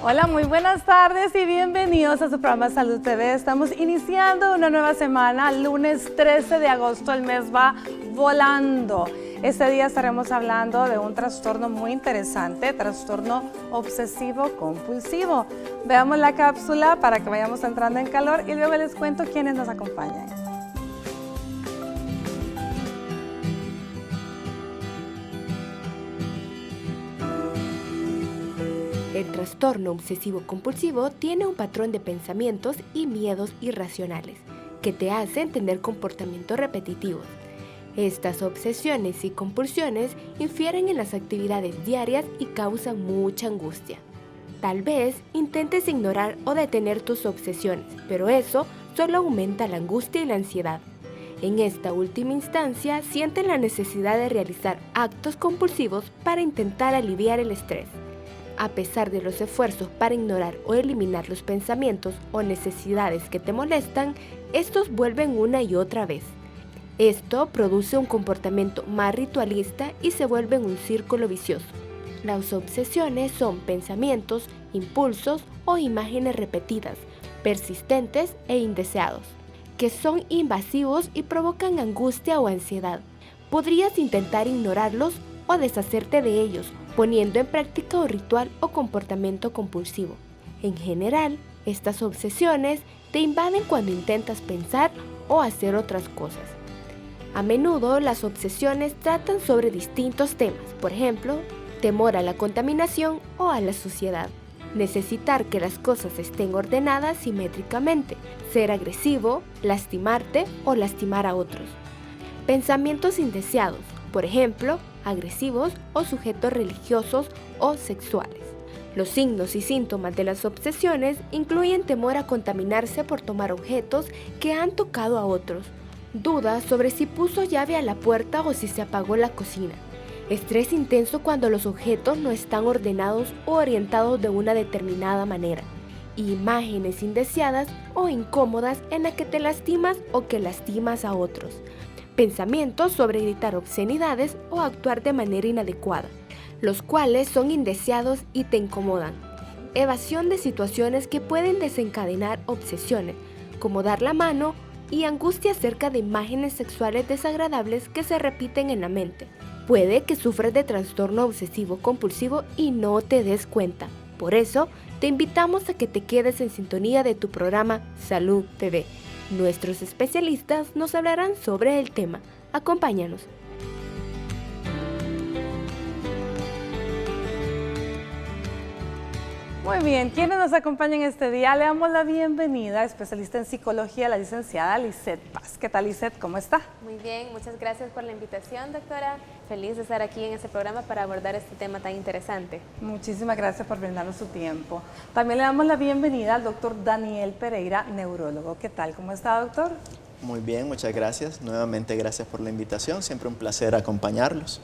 Hola, muy buenas tardes y bienvenidos a su programa Salud TV. Estamos iniciando una nueva semana, lunes 13 de agosto, el mes va volando. Este día estaremos hablando de un trastorno muy interesante, trastorno obsesivo compulsivo. Veamos la cápsula para que vayamos entrando en calor y luego les cuento quiénes nos acompañan. El trastorno obsesivo-compulsivo tiene un patrón de pensamientos y miedos irracionales que te hacen tener comportamientos repetitivos. Estas obsesiones y compulsiones infieren en las actividades diarias y causan mucha angustia. Tal vez intentes ignorar o detener tus obsesiones, pero eso solo aumenta la angustia y la ansiedad. En esta última instancia, sienten la necesidad de realizar actos compulsivos para intentar aliviar el estrés. A pesar de los esfuerzos para ignorar o eliminar los pensamientos o necesidades que te molestan, estos vuelven una y otra vez. Esto produce un comportamiento más ritualista y se vuelve en un círculo vicioso. Las obsesiones son pensamientos, impulsos o imágenes repetidas, persistentes e indeseados, que son invasivos y provocan angustia o ansiedad. Podrías intentar ignorarlos o deshacerte de ellos, poniendo en práctica un ritual o comportamiento compulsivo. En general, estas obsesiones te invaden cuando intentas pensar o hacer otras cosas. A menudo las obsesiones tratan sobre distintos temas, por ejemplo, temor a la contaminación o a la suciedad, necesitar que las cosas estén ordenadas simétricamente, ser agresivo, lastimarte o lastimar a otros. Pensamientos indeseados, por ejemplo, agresivos o sujetos religiosos o sexuales. Los signos y síntomas de las obsesiones incluyen temor a contaminarse por tomar objetos que han tocado a otros, dudas sobre si puso llave a la puerta o si se apagó la cocina, estrés intenso cuando los objetos no están ordenados o orientados de una determinada manera, imágenes indeseadas o incómodas en las que te lastimas o que lastimas a otros. Pensamientos sobre gritar obscenidades o actuar de manera inadecuada, los cuales son indeseados y te incomodan. Evasión de situaciones que pueden desencadenar obsesiones, como dar la mano, y angustia acerca de imágenes sexuales desagradables que se repiten en la mente. Puede que sufras de trastorno obsesivo compulsivo y no te des cuenta. Por eso, te invitamos a que te quedes en sintonía de tu programa Salud TV. Nuestros especialistas nos hablarán sobre el tema. Acompáñanos. Muy bien, ¿quiénes nos acompañan este día? Le damos la bienvenida a especialista en psicología, la licenciada Lisette Paz. ¿Qué tal, Lisette? ¿Cómo está? Muy bien, muchas gracias por la invitación, doctora. Feliz de estar aquí en este programa para abordar este tema tan interesante. Muchísimas gracias por brindarnos su tiempo. También le damos la bienvenida al doctor Daniel Pereira, neurólogo. ¿Qué tal? ¿Cómo está, doctor? Muy bien, muchas gracias. Nuevamente, gracias por la invitación. Siempre un placer acompañarlos.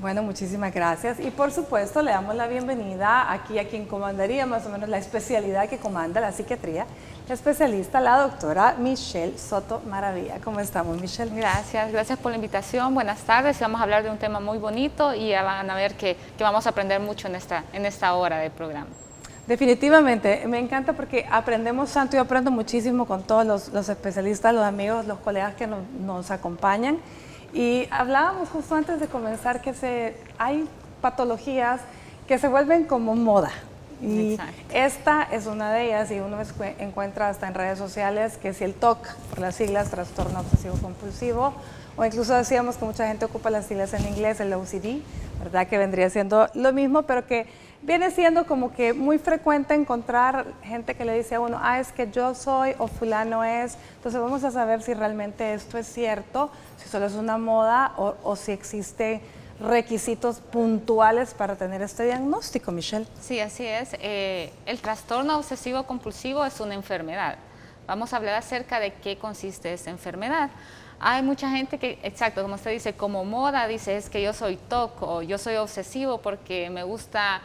Bueno, muchísimas gracias. Y por supuesto, le damos la bienvenida aquí a quien comandaría más o menos la especialidad que comanda la psiquiatría, la especialista, la doctora Michelle Soto Maravilla. ¿Cómo estamos, Michelle? Gracias por la invitación. Buenas tardes. Vamos a hablar de un tema muy bonito y ya van a ver que vamos a aprender mucho en esta hora del programa. Definitivamente, me encanta porque aprendemos tanto, yo aprendo muchísimo con todos los especialistas, los amigos, los colegas que nos acompañan. Y hablábamos justo antes de comenzar que hay patologías que se vuelven como moda. Y exacto, esta es una de ellas y uno encuentra hasta en redes sociales que si el TOC, por las siglas, trastorno obsesivo compulsivo, o incluso decíamos que mucha gente ocupa las siglas en inglés, el OCD, ¿verdad? Que vendría siendo lo mismo, pero que viene siendo como que muy frecuente encontrar gente que le dice a uno, es que yo soy o fulano es. Entonces vamos a saber si realmente esto es cierto, si solo es una moda o si existen requisitos puntuales para tener este diagnóstico, Michelle. Sí, así es. El trastorno obsesivo compulsivo es una enfermedad. Vamos a hablar acerca de qué consiste esta enfermedad. Hay mucha gente que, exacto, como usted dice, como moda, dice es que yo soy TOC o yo soy obsesivo porque me gusta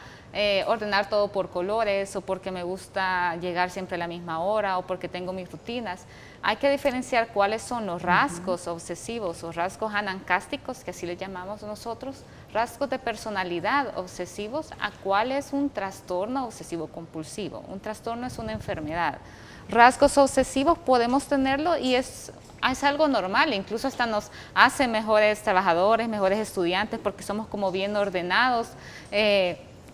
ordenar todo por colores, o porque me gusta llegar siempre a la misma hora, o porque tengo mis rutinas. Hay que diferenciar cuáles son los rasgos obsesivos o rasgos anancásticos, que así le llamamos nosotros, rasgos de personalidad obsesivos, a cuál es un trastorno obsesivo compulsivo. Un trastorno es una enfermedad. Rasgos obsesivos podemos tenerlo y es algo normal, incluso hasta nos hace mejores trabajadores, mejores estudiantes, porque somos como bien ordenados,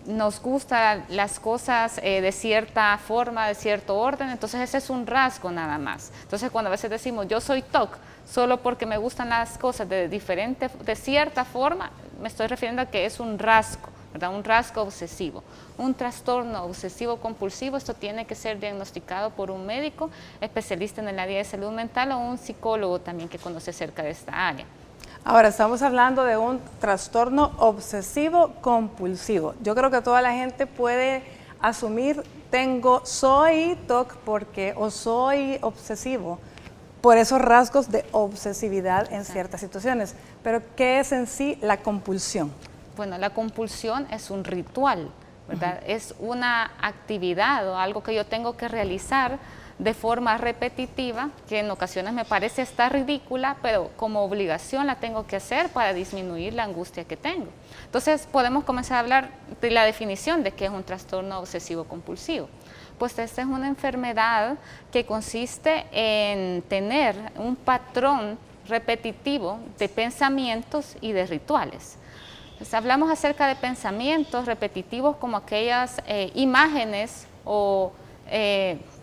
nos gustan las cosas de cierta forma, de cierto orden, entonces ese es un rasgo nada más. Entonces cuando a veces decimos yo soy TOC, solo porque me gustan las cosas de cierta forma, me estoy refiriendo a que es un rasgo, ¿verdad? Un rasgo obsesivo. Un trastorno obsesivo compulsivo, esto tiene que ser diagnosticado por un médico especialista en el área de salud mental o un psicólogo también que conoce acerca de esta área. Ahora, estamos hablando de un trastorno obsesivo compulsivo. Yo creo que toda la gente puede asumir, soy TOC porque, o soy obsesivo, por esos rasgos de obsesividad en ciertas situaciones. Pero, ¿qué es en sí la compulsión? Bueno, la compulsión es un ritual, ¿verdad? Es una actividad o algo que yo tengo que realizar de forma repetitiva, que en ocasiones me parece estar ridícula, pero como obligación la tengo que hacer para disminuir la angustia que tengo. Entonces podemos comenzar a hablar de la definición de qué es un trastorno obsesivo compulsivo. Pues esta es una enfermedad que consiste en tener un patrón repetitivo de pensamientos y de rituales. Entonces, hablamos acerca de pensamientos repetitivos como aquellas imágenes o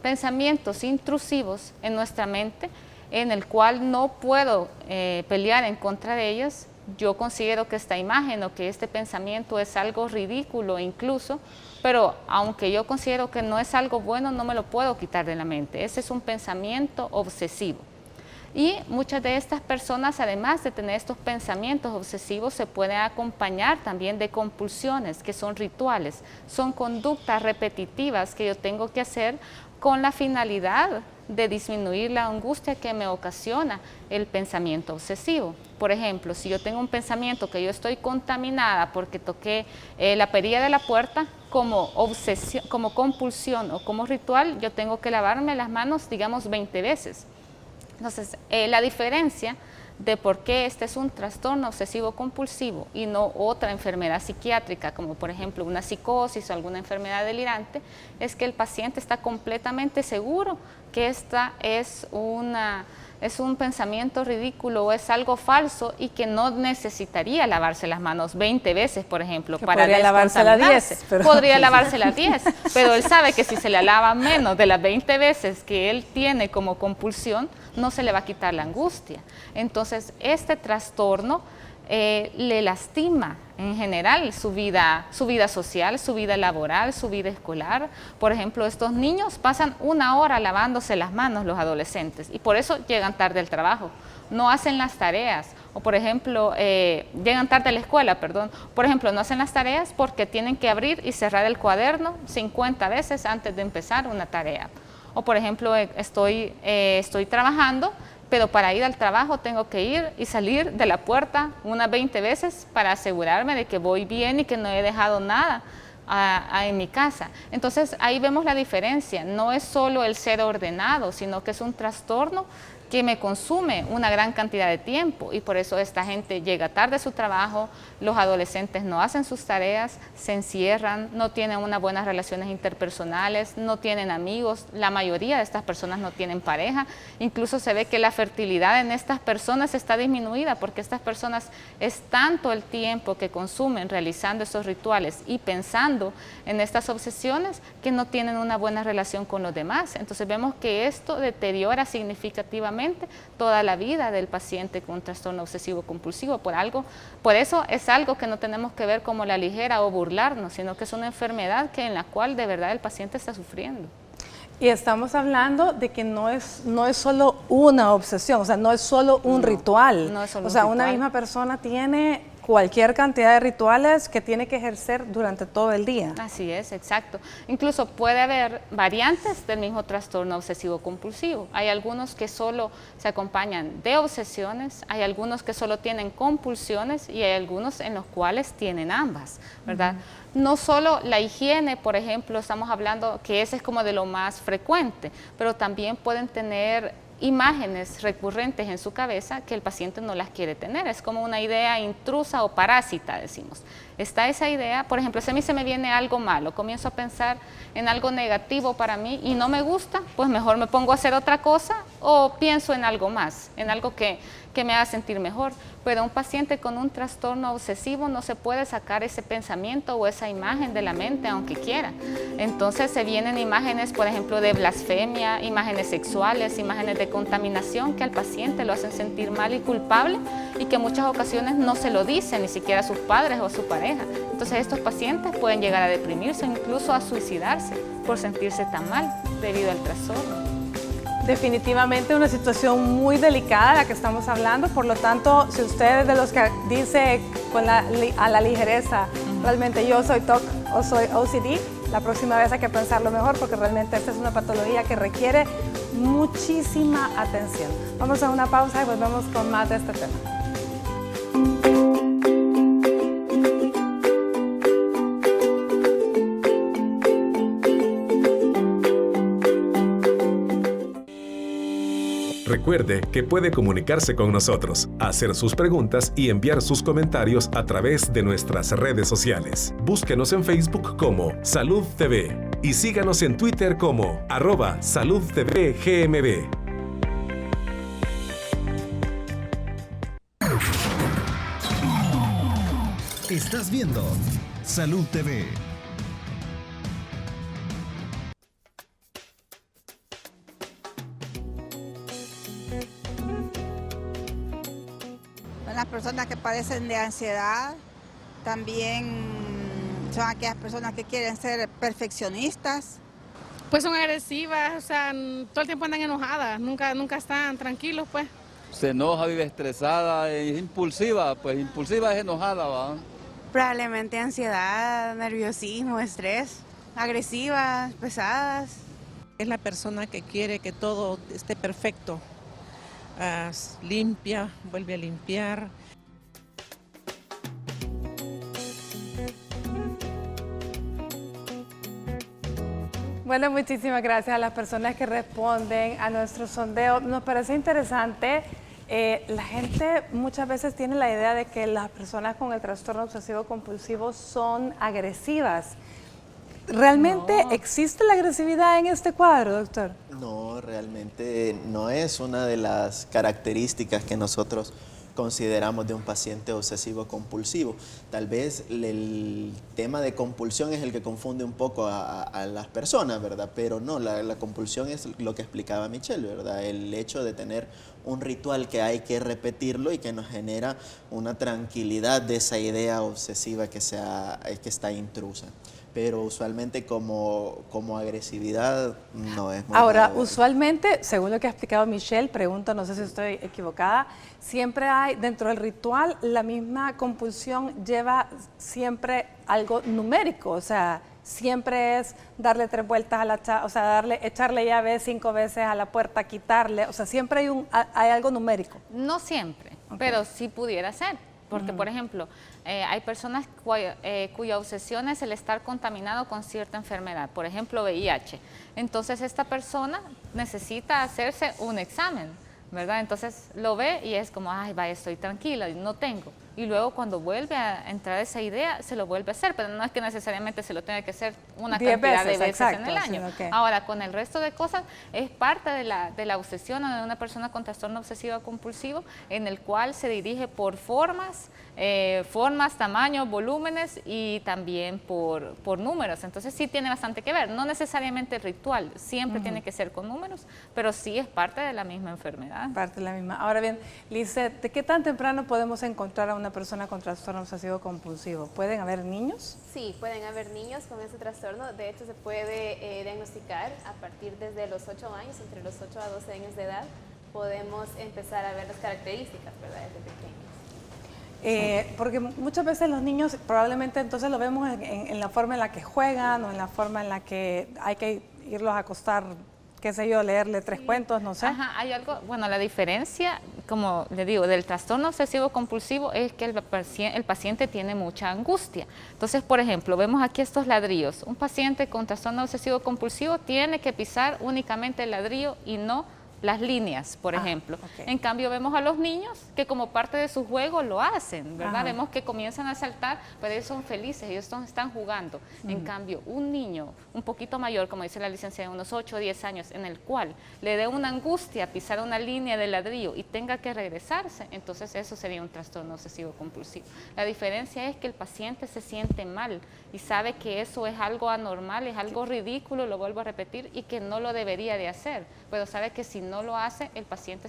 pensamientos intrusivos en nuestra mente, en el cual no puedo pelear en contra de ellos. Yo considero que esta imagen o que este pensamiento es algo ridículo incluso, pero aunque yo considero que no es algo bueno, no me lo puedo quitar de la mente. Ese es un pensamiento obsesivo. Y muchas de estas personas, además de tener estos pensamientos obsesivos, se pueden acompañar también de compulsiones, que son rituales, son conductas repetitivas que yo tengo que hacer con la finalidad de disminuir la angustia que me ocasiona el pensamiento obsesivo. Por ejemplo, si yo tengo un pensamiento que yo estoy contaminada porque toqué la perilla de la puerta, como obsesión, como compulsión o como ritual, yo tengo que lavarme las manos, digamos, 20 veces. Entonces, la diferencia de por qué este es un trastorno obsesivo compulsivo y no otra enfermedad psiquiátrica, como por ejemplo una psicosis o alguna enfermedad delirante, es que el paciente está completamente seguro que esta es un pensamiento ridículo o es algo falso y que no necesitaría lavarse las manos 20 veces, por ejemplo, para descontaminarse. Podría lavársela 10, pero él sabe que si se la lava menos de las 20 veces que él tiene como compulsión, no se le va a quitar la angustia. Entonces, este trastorno le lastima en general su vida social, su vida laboral, su vida escolar. Por ejemplo, estos niños pasan 1 hora lavándose las manos, los adolescentes, y por eso llegan tarde al trabajo, no hacen las tareas, o por ejemplo, llegan tarde a la escuela, perdón, por ejemplo, no hacen las tareas porque tienen que abrir y cerrar el cuaderno 50 veces antes de empezar una tarea. O por ejemplo, estoy trabajando, pero para ir al trabajo tengo que ir y salir de la puerta unas 20 veces para asegurarme de que voy bien y que no he dejado nada en mi casa. Entonces ahí vemos la diferencia, no es solo el ser ordenado, sino que es un trastorno que me consume una gran cantidad de tiempo y por eso esta gente llega tarde a su trabajo, los adolescentes no hacen sus tareas, se encierran, no tienen unas buenas relaciones interpersonales, no tienen amigos, la mayoría de estas personas no tienen pareja, incluso se ve que la fertilidad en estas personas está disminuida porque estas personas es tanto el tiempo que consumen realizando esos rituales y pensando en estas obsesiones que no tienen una buena relación con los demás. Entonces vemos que esto deteriora significativamente toda la vida del paciente con un trastorno obsesivo compulsivo. Por eso es algo que no tenemos que ver como la ligera o burlarnos, sino que es una enfermedad en la cual de verdad el paciente está sufriendo. Y estamos hablando de que no es solo una obsesión, o sea, no es solo un ritual. No es solo o sea, un ritual. una misma persona tiene cualquier cantidad de rituales que tiene que ejercer durante todo el día. Así es, exacto. Incluso puede haber variantes del mismo trastorno obsesivo compulsivo. Hay algunos que solo se acompañan de obsesiones, hay algunos que solo tienen compulsiones y hay algunos en los cuales tienen ambas, ¿verdad? No solo la higiene, por ejemplo, estamos hablando que ese es como de lo más frecuente, pero también pueden tener imágenes recurrentes en su cabeza que el paciente no las quiere tener. Es como una idea intrusa o parásita, decimos. Está esa idea, por ejemplo, si a mí se me viene algo malo, comienzo a pensar en algo negativo para mí y no me gusta, pues mejor me pongo a hacer otra cosa o pienso en algo más, en algo que me haga sentir mejor. Pero un paciente con un trastorno obsesivo no se puede sacar ese pensamiento o esa imagen de la mente aunque quiera. Entonces se vienen imágenes, por ejemplo, de blasfemia, imágenes sexuales, imágenes de contaminación que al paciente lo hacen sentir mal y culpable y que en muchas ocasiones no se lo dicen ni siquiera a sus padres o a su pareja. Entonces estos pacientes pueden llegar a deprimirse o incluso a suicidarse por sentirse tan mal debido al trastorno. Definitivamente una situación muy delicada la que estamos hablando, por lo tanto, si usted es de los que dice a la ligereza, realmente yo soy TOC o soy OCD, la próxima vez hay que pensarlo mejor porque realmente esta es una patología que requiere muchísima atención. Vamos a una pausa y volvemos con más de este tema. Recuerde que puede comunicarse con nosotros, hacer sus preguntas y enviar sus comentarios a través de nuestras redes sociales. Búsquenos en Facebook como Salud TV y síganos en Twitter como @SaludTVGMB. Estás viendo Salud TV. Las personas que padecen de ansiedad también son aquellas personas que quieren ser perfeccionistas. Pues son agresivas, o sea, todo el tiempo andan enojadas, nunca están tranquilos, pues. Se enoja, vive estresada, es impulsiva, pues impulsiva es enojada, ¿va? Probablemente ansiedad, nerviosismo, estrés, agresivas, pesadas. Es la persona que quiere que todo esté perfecto. Limpia, vuelve a limpiar. Bueno, muchísimas gracias a las personas que responden a nuestro sondeo. Nos parece interesante. La gente muchas veces tiene la idea de que las personas con el trastorno obsesivo compulsivo son agresivas. ¿Realmente existe la agresividad en este cuadro, doctor? No, realmente no es una de las características que nosotros consideramos de un paciente obsesivo compulsivo. Tal vez el tema de compulsión es el que confunde un poco a las personas, ¿verdad? Pero no, la compulsión es lo que explicaba Michelle, ¿verdad? El hecho de tener un ritual que hay que repetirlo y que nos genera una tranquilidad de esa idea obsesiva que está intrusa. Pero usualmente como agresividad no es muy Ahora, grave. usualmente, según lo que ha explicado Michelle, pregunto, no sé si estoy equivocada, siempre hay dentro del ritual la misma compulsión lleva siempre algo numérico, o sea, siempre es darle 3 vueltas a la o sea, echarle llave 5 veces a la puerta, quitarle, o sea, siempre hay algo numérico. No siempre, pero sí pudiera ser. Porque, por ejemplo, hay personas cuya obsesión es el estar contaminado con cierta enfermedad, por ejemplo, VIH. Entonces, esta persona necesita hacerse un examen, ¿verdad? Entonces, lo ve y es como, ay, vaya, estoy tranquila, no tengo. Y luego, cuando vuelve a entrar esa idea, se lo vuelve a hacer, pero no es que necesariamente se lo tenga que hacer una cantidad de veces en el año. Ahora, con el resto de cosas, es parte de la obsesión de una persona con trastorno obsesivo compulsivo, en el cual se dirige por formas, tamaños, volúmenes y también por números. Entonces sí tiene bastante que ver, no necesariamente ritual, siempre tiene que ser con números, pero sí es parte de la misma enfermedad. Parte de la misma. Ahora bien, Lizeth, ¿de qué tan temprano podemos encontrar a una persona con trastorno obsesivo compulsivo? ¿Pueden haber niños? Sí, pueden haber niños con ese trastorno. De hecho, se puede diagnosticar a partir desde los 8 años, entre los 8 a 12 años de edad, podemos empezar a ver las características, ¿verdad? Desde pequeños. Porque muchas veces los niños probablemente entonces lo vemos en la forma en la que juegan o en la forma en la que hay que irlos a acostar, qué sé yo, leerle 3 cuentos, no sé. Ajá, hay algo, bueno, la diferencia, como le digo, del trastorno obsesivo compulsivo es que el paciente tiene mucha angustia. Entonces, por ejemplo, vemos aquí estos ladrillos. Un paciente con trastorno obsesivo compulsivo tiene que pisar únicamente el ladrillo y no las líneas, por ejemplo. En cambio, vemos a los niños que como parte de su juego lo hacen, ¿verdad? Vemos que comienzan a saltar, pero ellos son felices, ellos están jugando. En cambio, un niño un poquito mayor, como dice la licenciada, de unos 8 o 10 años, en el cual le dé una angustia pisar una línea de ladrillo y tenga que regresarse, entonces eso sería un trastorno obsesivo compulsivo. La diferencia es que el paciente se siente mal y sabe que eso es algo anormal, es algo ridículo, lo vuelvo a repetir, y que no lo debería de hacer, pero sabe que si no lo hace, el paciente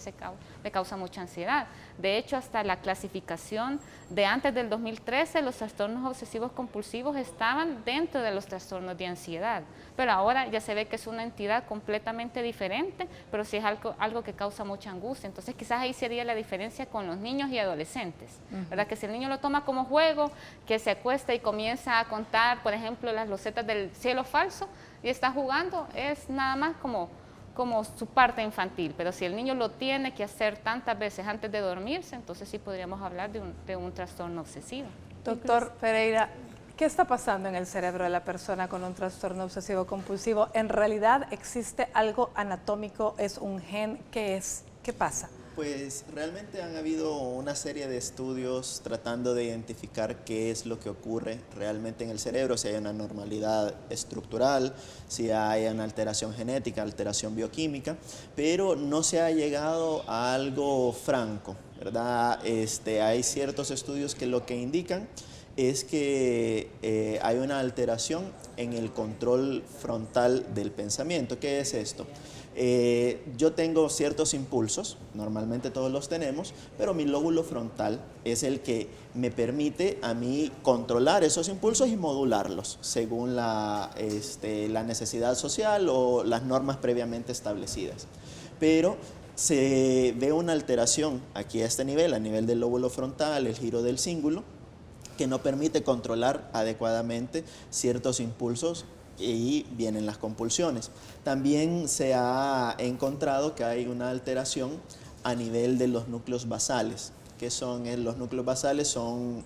le causa mucha ansiedad. De hecho, hasta la clasificación de antes del 2013, los trastornos obsesivos compulsivos estaban dentro de los trastornos de ansiedad, pero ahora ya se ve que es una entidad completamente diferente, pero sí es algo que causa mucha angustia. Entonces quizás ahí sería la diferencia con los niños y adolescentes, ¿verdad? Que si el niño lo toma como juego, que se acuesta y comienza a contar, por ejemplo, las losetas del cielo falso y está jugando, es nada más como su parte infantil, pero si el niño lo tiene que hacer tantas veces antes de dormirse, entonces sí podríamos hablar de un trastorno obsesivo. Doctor Pereira, ¿qué está pasando en el cerebro de la persona con un trastorno obsesivo compulsivo? ¿En realidad existe algo anatómico? ¿Es un gen? ¿Qué es? ¿Qué pasa? Pues realmente han habido una serie de estudios tratando de identificar qué es lo que ocurre realmente en el cerebro, si hay una anormalidad estructural, si hay una alteración genética, alteración bioquímica, pero no se ha llegado a algo franco, ¿verdad? Hay ciertos estudios que lo que indican es que hay una alteración en el control frontal del pensamiento. ¿Qué es esto? Yo tengo ciertos impulsos, normalmente todos los tenemos, pero mi lóbulo frontal es el que me permite a mí controlar esos impulsos y modularlos según la necesidad social o las normas previamente establecidas. Pero se ve una alteración aquí a este nivel, a nivel del lóbulo frontal, el giro del cíngulo, que no permite controlar adecuadamente ciertos impulsos y vienen las compulsiones. También se ha encontrado que hay una alteración a nivel de los núcleos basales. ¿Qué son los núcleos basales? Son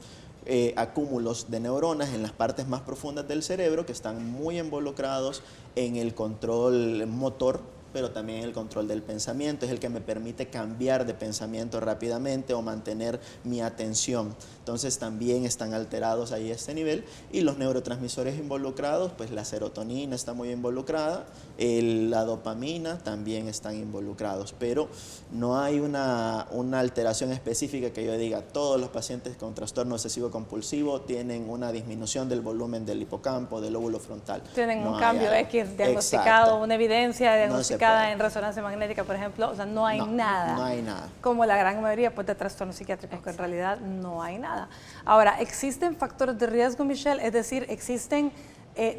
acúmulos de neuronas en las partes más profundas del cerebro que están muy involucrados en el control motor, pero también el control del pensamiento, es el que me permite cambiar de pensamiento rápidamente o mantener mi atención. Entonces también están alterados ahí a este nivel, y los neurotransmisores involucrados, pues la serotonina está muy involucrada, la dopamina también están involucrados, pero no hay una alteración específica que yo diga todos los pacientes con trastorno obsesivo compulsivo tienen una disminución del volumen del hipocampo, del lóbulo frontal. Tienen un cambio X diagnosticado, exacto, una evidencia diagnosticada en resonancia magnética, por ejemplo, o sea, no hay nada. No hay nada. Como la gran mayoría pues, de trastornos psiquiátricos, que en realidad no hay nada. Ahora, ¿existen factores de riesgo, Michelle? Es decir, ¿existen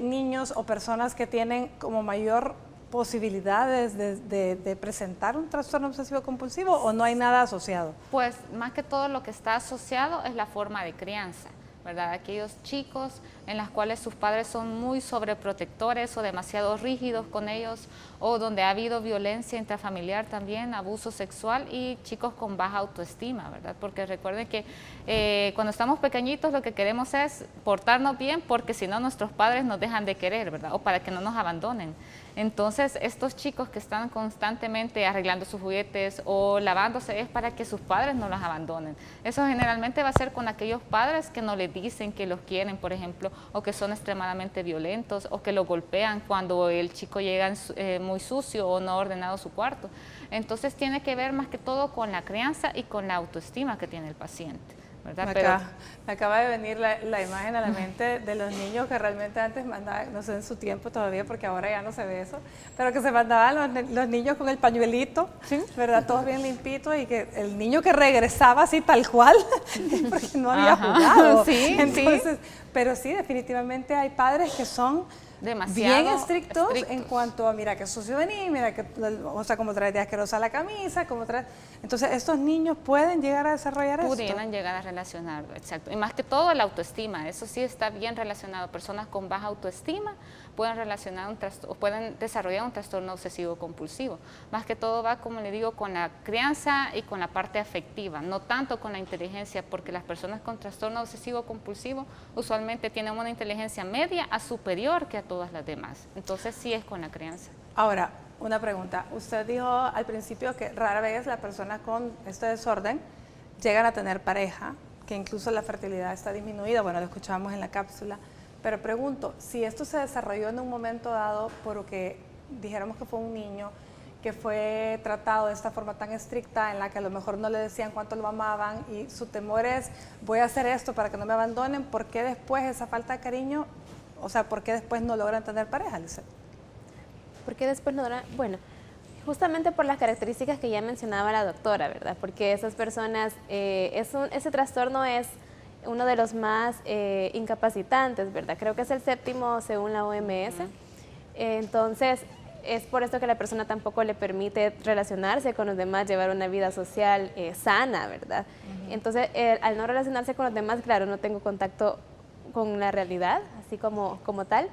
niños o personas que tienen como mayor posibilidades de presentar un trastorno obsesivo compulsivo, o no hay nada asociado? Pues más que todo lo que está asociado es la forma de crianza, ¿verdad? Aquellos chicos en las cuales sus padres son muy sobreprotectores o demasiado rígidos con ellos, o donde ha habido violencia intrafamiliar también, abuso sexual, y chicos con baja autoestima, ¿verdad? Porque recuerden que cuando estamos pequeñitos lo que queremos es portarnos bien, porque si no nuestros padres nos dejan de querer, ¿verdad? O para que no nos abandonen. Entonces, estos chicos que están constantemente arreglando sus juguetes o lavándose es para que sus padres no los abandonen. Eso generalmente va a ser con aquellos padres que no les dicen que los quieren, por ejemplo, o que son extremadamente violentos, o que lo golpean cuando el chico llega muy sucio o no ordenado su cuarto. Entonces, tiene que ver más que todo con la crianza y con la autoestima que tiene el paciente, ¿verdad? Me acaba de venir la imagen a la mente de los niños que realmente antes mandaban, no sé en su tiempo todavía, porque ahora ya no se ve eso, pero que se mandaban los niños con el pañuelito, ¿sí? ¿Verdad? Todos bien limpitos, y que el niño que regresaba así tal cual, porque no había jugado. Sí, entonces, sí. Pero sí, definitivamente hay padres que son demasiado bien estrictos en cuanto a, mira que sucio venir, mira que, o sea, como traes de asquerosa la camisa, como traes... Entonces, ¿estos niños pueden llegar a desarrollar esto? Pudieran llegar a relacionar, exacto. Y más que todo la autoestima, eso sí está bien relacionado. Personas con baja autoestima pueden pueden desarrollar un trastorno obsesivo compulsivo. Más que todo va, como le digo, con la crianza y con la parte afectiva, no tanto con la inteligencia, porque las personas con trastorno obsesivo compulsivo usualmente tienen una inteligencia media a superior que a todas las demás. Entonces sí es con la crianza. Ahora, una pregunta. Usted dijo al principio que rara vez las personas con este desorden llegan a tener pareja, que incluso la fertilidad está disminuida, bueno, lo escuchábamos en la cápsula, pero pregunto, si esto se desarrolló en un momento dado porque dijéramos que fue un niño que fue tratado de esta forma tan estricta en la que a lo mejor no le decían cuánto lo amaban y su temor es, voy a hacer esto para que no me abandonen, ¿por qué después esa falta de cariño, o sea, por qué después no logran tener pareja, Lisette? ¿Por qué después no logran? Bueno, justamente por las características que ya mencionaba la doctora, ¿verdad? Porque esas personas, ese trastorno es uno de los más incapacitantes, ¿verdad? Creo que es el 7º según la OMS. Entonces, es por esto que la persona tampoco le permite relacionarse con los demás, llevar una vida social sana, ¿verdad? Entonces, al no relacionarse con los demás, claro, no tengo contacto con la realidad, así como tal.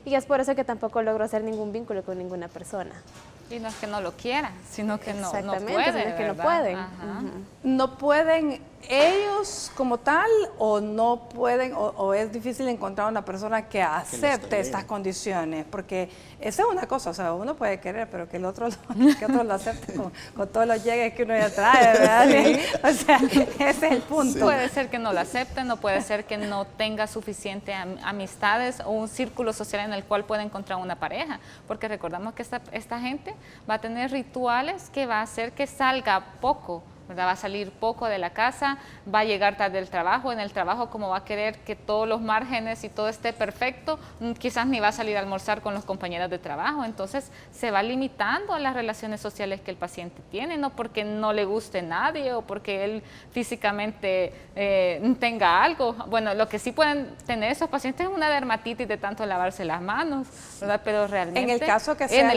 Y es por eso que tampoco logro hacer ningún vínculo con ninguna persona. Y no es que no lo quieran, sino que no pueden. Exactamente, es que no pueden. ¿No pueden ellos como tal o no pueden o es difícil encontrar una persona que acepte estas condiciones? Porque esa es una cosa, o sea, uno puede querer, pero que el otro, otro lo acepte con todos los llegues que uno ya trae, ¿verdad? Sí. O sea, ese es el punto. Sí. Puede ser que no lo acepten, o puede ser que no tenga suficiente amistades o un círculo social en el cual pueda encontrar una pareja, porque recordamos que esta gente va a tener rituales que va a hacer que salga poco, ¿verdad? Va a salir poco de la casa, va a llegar tarde del trabajo, en el trabajo como va a querer que todos los márgenes y todo esté perfecto, quizás ni va a salir a almorzar con los compañeros de trabajo, entonces se va limitando a las relaciones sociales que el paciente tiene, no porque no le guste nadie o porque él físicamente tenga algo. Bueno, lo que sí pueden tener esos pacientes es una dermatitis de tanto lavarse las manos, ¿verdad? Pero realmente en el caso que sea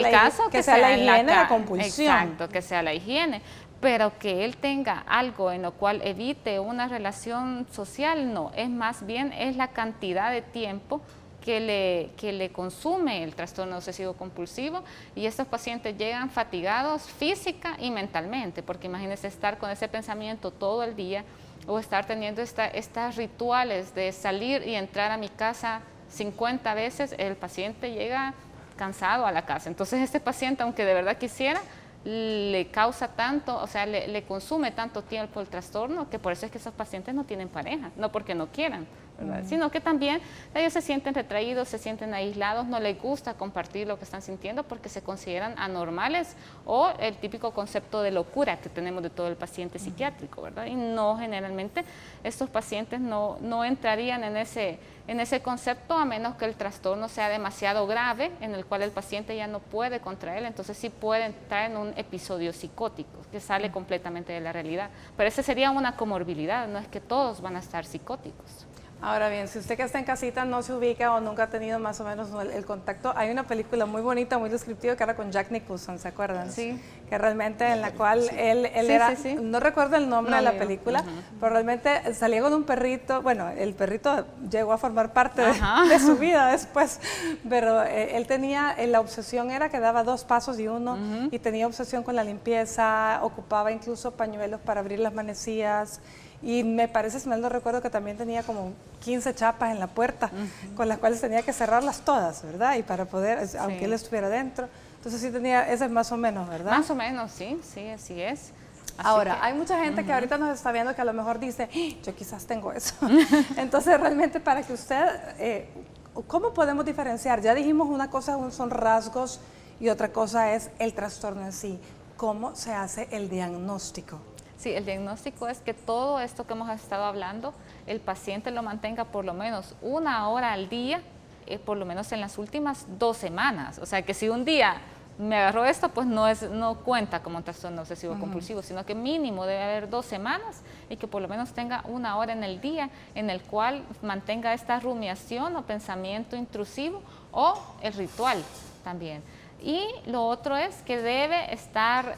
la higiene, la compulsión. Exacto, que sea la higiene. Pero que él tenga algo en lo cual evite una relación social, no, es más bien es la cantidad de tiempo que le consume el trastorno obsesivo compulsivo, y estos pacientes llegan fatigados física y mentalmente, porque imagínense estar con ese pensamiento todo el día o estar teniendo estas rituales de salir y entrar a mi casa 50 veces, el paciente llega cansado a la casa. Entonces este paciente, aunque de verdad quisiera, le causa tanto, o sea, le consume tanto tiempo el trastorno, que por eso es que esos pacientes no tienen pareja, no porque no quieran, ¿verdad? Sino que también ellos se sienten retraídos, se sienten aislados, no les gusta compartir lo que están sintiendo porque se consideran anormales, o el típico concepto de locura que tenemos de todo el paciente psiquiátrico, ¿verdad? Y no, generalmente estos pacientes no entrarían en ese concepto, a menos que el trastorno sea demasiado grave, en el cual el paciente ya no puede contraer, entonces sí puede entrar en un episodio psicótico, que sale completamente de la realidad. Pero esa sería una comorbilidad, no es que todos van a estar psicóticos. Ahora bien, si usted que está en casita no se ubica o nunca ha tenido más o menos el contacto, hay una película muy bonita, muy descriptiva, que era con Jack Nicholson, ¿se acuerdan? Sí. Que realmente en la cual él era, no recuerdo el nombre de la película, pero realmente salía con un perrito, bueno, el perrito llegó a formar parte de su vida después, pero él tenía, la obsesión era que daba 2 pasos y uno, y tenía obsesión con la limpieza, ocupaba incluso pañuelos para abrir las manecillas. Y me parece, si mal no recuerdo, que también tenía como 15 chapas en la puerta, con las cuales tenía que cerrarlas todas, ¿verdad? Y para poder, aunque él estuviera dentro. Entonces sí tenía, ese es más o menos, ¿verdad? Más o menos, sí, así es. Ahora, hay mucha gente que ahorita nos está viendo que a lo mejor dice, yo quizás tengo eso. Entonces, realmente para que usted, ¿cómo podemos diferenciar? Ya dijimos, una cosa son rasgos y otra cosa es el trastorno en sí. ¿Cómo se hace el diagnóstico? Sí, el diagnóstico es que todo esto que hemos estado hablando, el paciente lo mantenga por lo menos 1 hora al día, por lo menos en las últimas 2 semanas. O sea, que si un día me agarró esto, pues no cuenta como un trastorno obsesivo compulsivo, sino que mínimo debe haber 2 semanas y que por lo menos tenga 1 hora en el día en el cual mantenga esta rumiación o pensamiento intrusivo o el ritual también. Y lo otro es que debe estar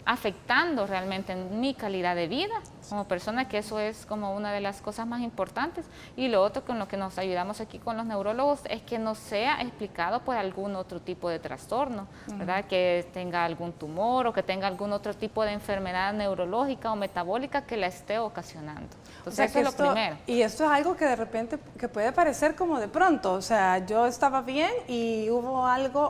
afectando realmente mi calidad de vida como persona, que eso es como una de las cosas más importantes. Y lo otro con lo que nos ayudamos aquí con los neurólogos es que no sea explicado por algún otro tipo de trastorno, ¿verdad? Que tenga algún tumor o que tenga algún otro tipo de enfermedad neurológica o metabólica que la esté ocasionando. Entonces, o sea, eso es lo primero. Y esto es algo que de repente que puede parecer como de pronto, o sea, yo estaba bien y hubo algo,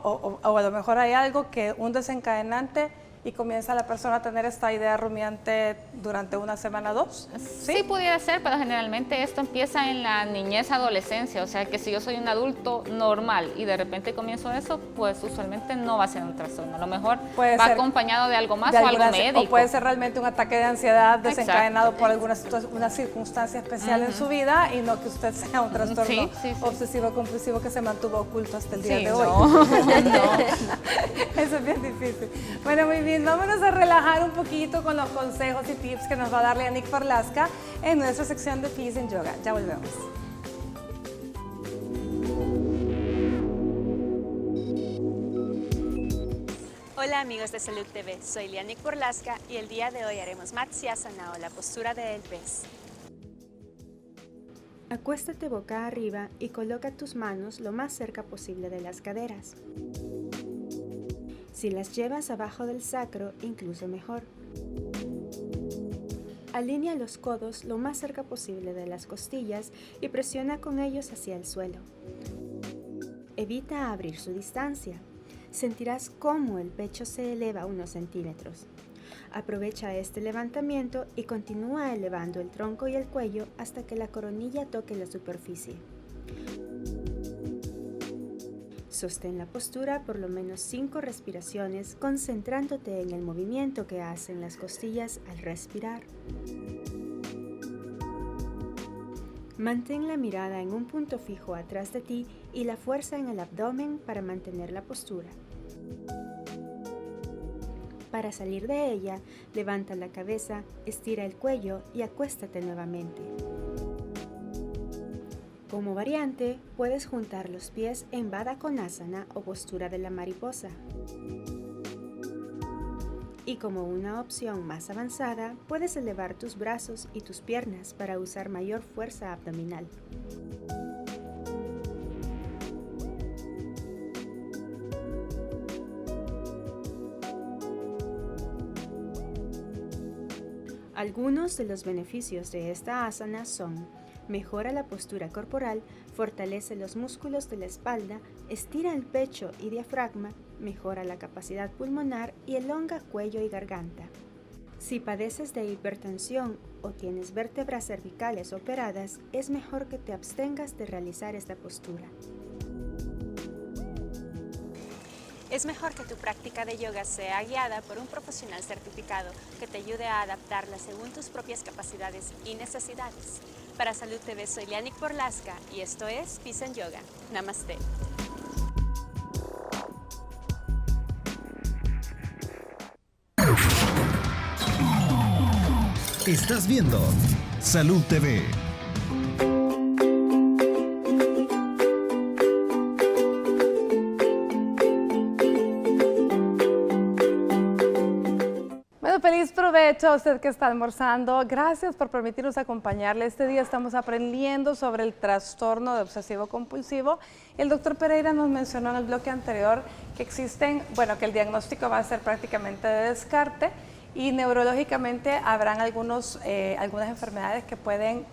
o a lo mejor hay algo que un desencadenante y comienza la persona a tener esta idea rumiante durante 1 semana, 2. Sí, pudiera ser, pero generalmente esto empieza en la niñez, adolescencia, o sea que si yo soy un adulto normal y de repente comienzo eso, pues usualmente no va a ser un trastorno, a lo mejor va acompañado de algo más o algo médico. O puede ser realmente un ataque de ansiedad desencadenado por una circunstancia especial en su vida y no que usted sea un trastorno obsesivo compulsivo que se mantuvo oculto hasta el día de hoy. Eso es bien difícil. Bueno, muy bien. Vámonos a relajar un poquito con los consejos y tips que nos va a dar Lianik Porlaska en nuestra sección de Peace and Yoga. Ya volvemos. Hola amigos de Salud TV, soy Lianik Porlaska y el día de hoy haremos Matsyasana o la postura del pez. Acuéstate boca arriba y coloca tus manos lo más cerca posible de las caderas. Si las llevas abajo del sacro, incluso mejor. Alinea los codos lo más cerca posible de las costillas y presiona con ellos hacia el suelo. Evita abrir su distancia. Sentirás cómo el pecho se eleva unos centímetros. Aprovecha este levantamiento y continúa elevando el tronco y el cuello hasta que la coronilla toque la superficie. Sostén la postura por lo menos 5 respiraciones, concentrándote en el movimiento que hacen las costillas al respirar. Mantén la mirada en un punto fijo atrás de ti y la fuerza en el abdomen para mantener la postura. Para salir de ella, levanta la cabeza, estira el cuello y acuéstate nuevamente. Como variante, puedes juntar los pies en Baddha Konasana o postura de la mariposa. Y como una opción más avanzada, puedes elevar tus brazos y tus piernas para usar mayor fuerza abdominal. Algunos de los beneficios de esta asana son: mejora la postura corporal, fortalece los músculos de la espalda, estira el pecho y diafragma, mejora la capacidad pulmonar y elonga cuello y garganta. Si padeces de hipertensión o tienes vértebras cervicales operadas, es mejor que te abstengas de realizar esta postura. Es mejor que tu práctica de yoga sea guiada por un profesional certificado que te ayude a adaptarla según tus propias capacidades y necesidades. Para Salud TV soy Lianik Porlaska y esto es Peace and Yoga. Namaste. Estás viendo Salud TV. Feliz provecho a usted que está almorzando. Gracias por permitirnos acompañarle. Este día estamos aprendiendo sobre el trastorno de obsesivo compulsivo. El doctor Pereira nos mencionó en el bloque anterior que existen, bueno, que el diagnóstico va a ser prácticamente de descarte y neurológicamente habrán algunas enfermedades que pueden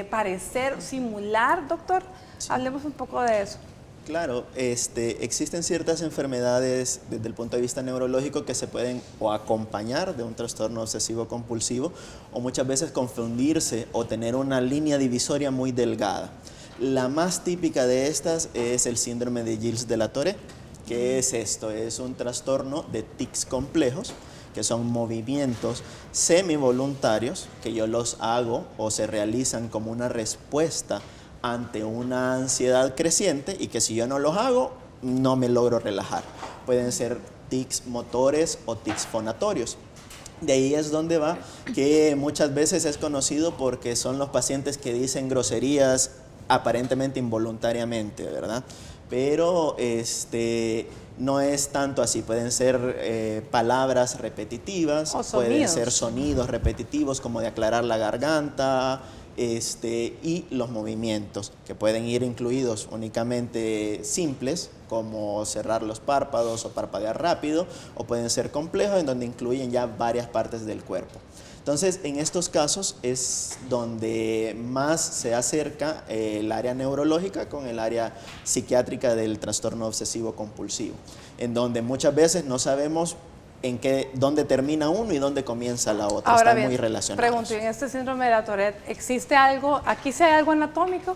parecer, simular, doctor. Sí. Hablemos un poco de eso. Claro, existen ciertas enfermedades desde el punto de vista neurológico que se pueden o acompañar de un trastorno obsesivo compulsivo o muchas veces confundirse o tener una línea divisoria muy delgada. La más típica de estas es el síndrome de Gilles de la Tourette. ¿Qué es esto? Es un trastorno de tics complejos, que son movimientos semivoluntarios que yo los hago o se realizan como una respuesta ante una ansiedad creciente y que si yo no los hago, no me logro relajar. Pueden ser tics motores o tics fonatorios. De ahí es donde va que muchas veces es conocido porque son los pacientes que dicen groserías aparentemente involuntariamente, ¿verdad? Pero no es tanto así. Pueden ser palabras repetitivas, pueden ser sonidos repetitivos como de aclarar la garganta, y los movimientos que pueden ir incluidos únicamente simples como cerrar los párpados o parpadear rápido, o pueden ser complejos en donde incluyen ya varias partes del cuerpo. Entonces, en estos casos es donde más se acerca el área neurológica con el área psiquiátrica del trastorno obsesivo compulsivo, en donde muchas veces no sabemos dónde termina uno y dónde comienza la otra. Ahora Están bien, muy relacionados. pregunto, ¿en este síndrome de la Tourette existe algo, aquí sí hay algo anatómico?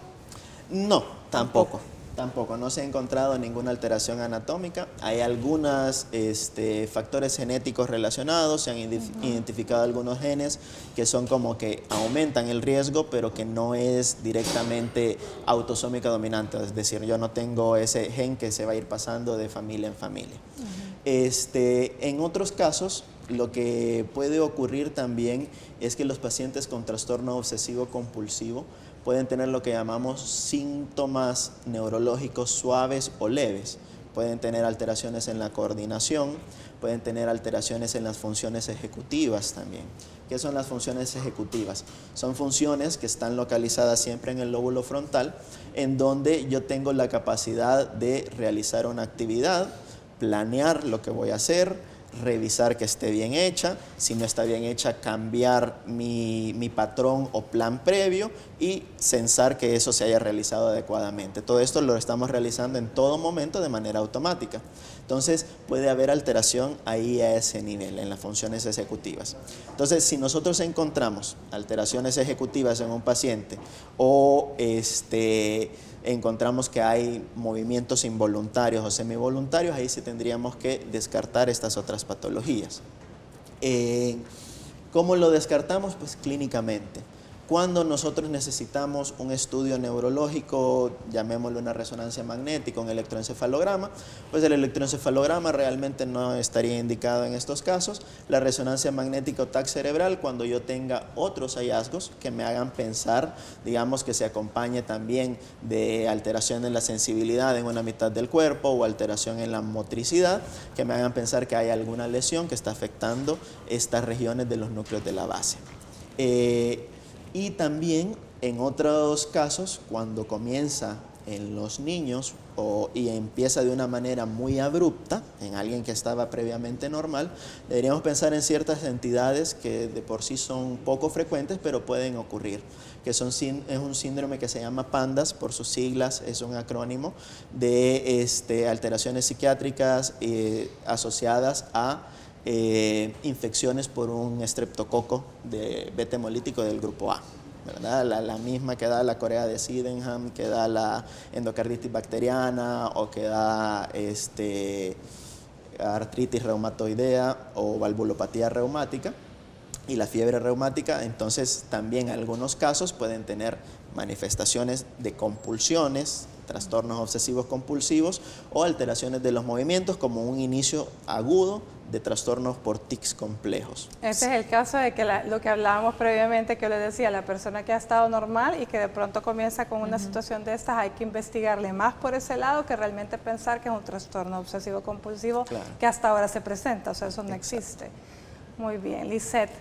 No, tampoco. No se ha encontrado ninguna alteración anatómica. Hay algunos factores genéticos relacionados, se han identificado algunos genes que son como que aumentan el riesgo, pero que no es directamente autosómica dominante. Es decir, yo no tengo ese gen que se va a ir pasando de familia en familia. En otros casos, lo que puede ocurrir también es que los pacientes con trastorno obsesivo compulsivo pueden tener lo que llamamos síntomas neurológicos suaves o leves. Pueden tener alteraciones en la coordinación, pueden tener alteraciones en las funciones ejecutivas también. ¿Qué son las funciones ejecutivas? Son funciones que están localizadas siempre en el lóbulo frontal, en donde yo tengo la capacidad de realizar una actividad, planear lo que voy a hacer, revisar que esté bien hecha, si no está bien hecha, cambiar mi patrón o plan previo y censar que eso se haya realizado adecuadamente. Todo esto lo estamos realizando en todo momento de manera automática. Entonces puede haber alteración ahí a ese nivel, en las funciones ejecutivas. Entonces, si nosotros encontramos alteraciones ejecutivas en un paciente o encontramos que hay movimientos involuntarios o semivoluntarios, ahí sí tendríamos que descartar estas otras patologías. ¿Cómo lo descartamos? Pues clínicamente. Cuando nosotros necesitamos un estudio neurológico, llamémoslo una resonancia magnética, un electroencefalograma, pues el electroencefalograma realmente no estaría indicado en estos casos. La resonancia magnética o TAC cerebral, cuando yo tenga otros hallazgos que me hagan pensar, digamos que se acompañe también de alteración en la sensibilidad en una mitad del cuerpo o alteración en la motricidad, que me hagan pensar que hay alguna lesión que está afectando estas regiones de los núcleos de la base. Y también en otros casos, cuando comienza en los niños y empieza de una manera muy abrupta, en alguien que estaba previamente normal, deberíamos pensar en ciertas entidades que de por sí son poco frecuentes, pero pueden ocurrir, que es un síndrome que se llama PANDAS, por sus siglas, es un acrónimo de alteraciones psiquiátricas asociadas a infecciones por un estreptococo de beta hemolítico del grupo A, ¿verdad? La misma que da la corea de Sydenham, que da la endocarditis bacteriana o que da artritis reumatoidea o valvulopatía reumática y la fiebre reumática. Entonces también en algunos casos pueden tener manifestaciones de compulsiones, trastornos obsesivos compulsivos o alteraciones de los movimientos como un inicio agudo de trastornos por tics complejos. Este es el caso de que lo que hablábamos previamente, que le decía, la persona que ha estado normal y que de pronto comienza con una situación de estas, hay que investigarle más por ese lado que realmente pensar que es un trastorno obsesivo compulsivo que hasta ahora se presenta, o sea, eso no existe. Muy bien, Lisette.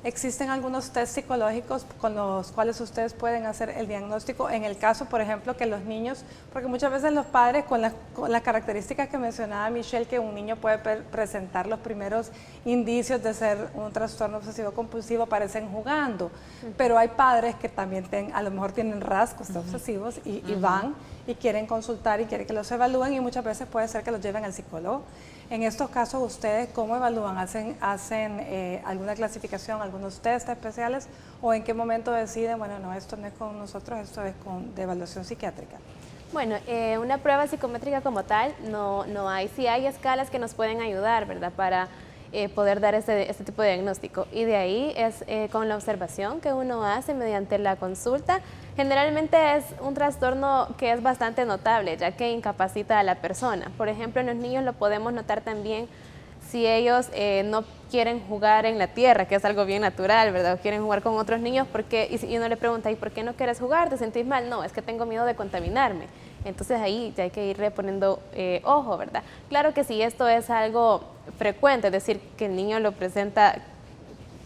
¿Existen algunos test psicológicos con los cuales ustedes pueden hacer el diagnóstico en el caso, por ejemplo, que los niños, porque muchas veces los padres con las características que mencionaba Michelle, que un niño puede presentar los primeros indicios de ser un trastorno obsesivo compulsivo, parecen jugando, pero hay padres que también a lo mejor tienen rasgos obsesivos y van y quieren consultar y quieren que los evalúen y muchas veces puede ser que los lleven al psicólogo. En estos casos, ¿ustedes cómo evalúan? ¿Hacen alguna clasificación, algunos test especiales o en qué momento deciden, bueno, no, esto no es con nosotros, esto es de evaluación psiquiátrica? Bueno, una prueba psicométrica como tal no hay. Sí hay escalas que nos pueden ayudar, ¿verdad? Para poder dar este tipo de diagnóstico. Y de ahí es con la observación que uno hace mediante la consulta. Generalmente es un trastorno que es bastante notable, ya que incapacita a la persona. Por ejemplo, en los niños lo podemos notar también si ellos no quieren jugar en la tierra, que es algo bien natural, ¿verdad? O quieren jugar con otros niños, y uno le pregunta, ¿y por qué no quieres jugar? ¿Te sentís mal? No, es que tengo miedo de contaminarme. Entonces ahí ya hay que irle poniendo ojo, ¿verdad? Claro que si esto es algo frecuente, es decir, que el niño lo presenta,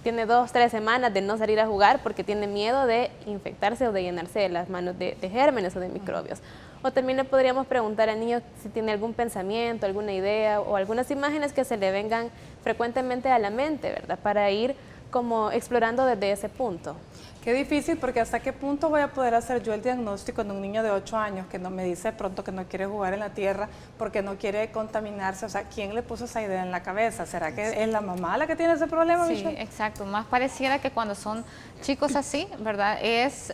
tiene 2 o 3 semanas de no salir a jugar porque tiene miedo de infectarse o de llenarse de las manos de gérmenes o de microbios. O también le podríamos preguntar al niño si tiene algún pensamiento, alguna idea o algunas imágenes que se le vengan frecuentemente a la mente, ¿verdad? Para ir como explorando desde ese punto. Qué difícil, porque hasta qué punto voy a poder hacer yo el diagnóstico de un niño de 8 años que no me dice pronto que no quiere jugar en la tierra porque no quiere contaminarse. O sea, ¿quién le puso esa idea en la cabeza? ¿Será que es la mamá la que tiene ese problema, Sí, Michelle? exacto. Más pareciera que cuando son chicos así, ¿verdad? Es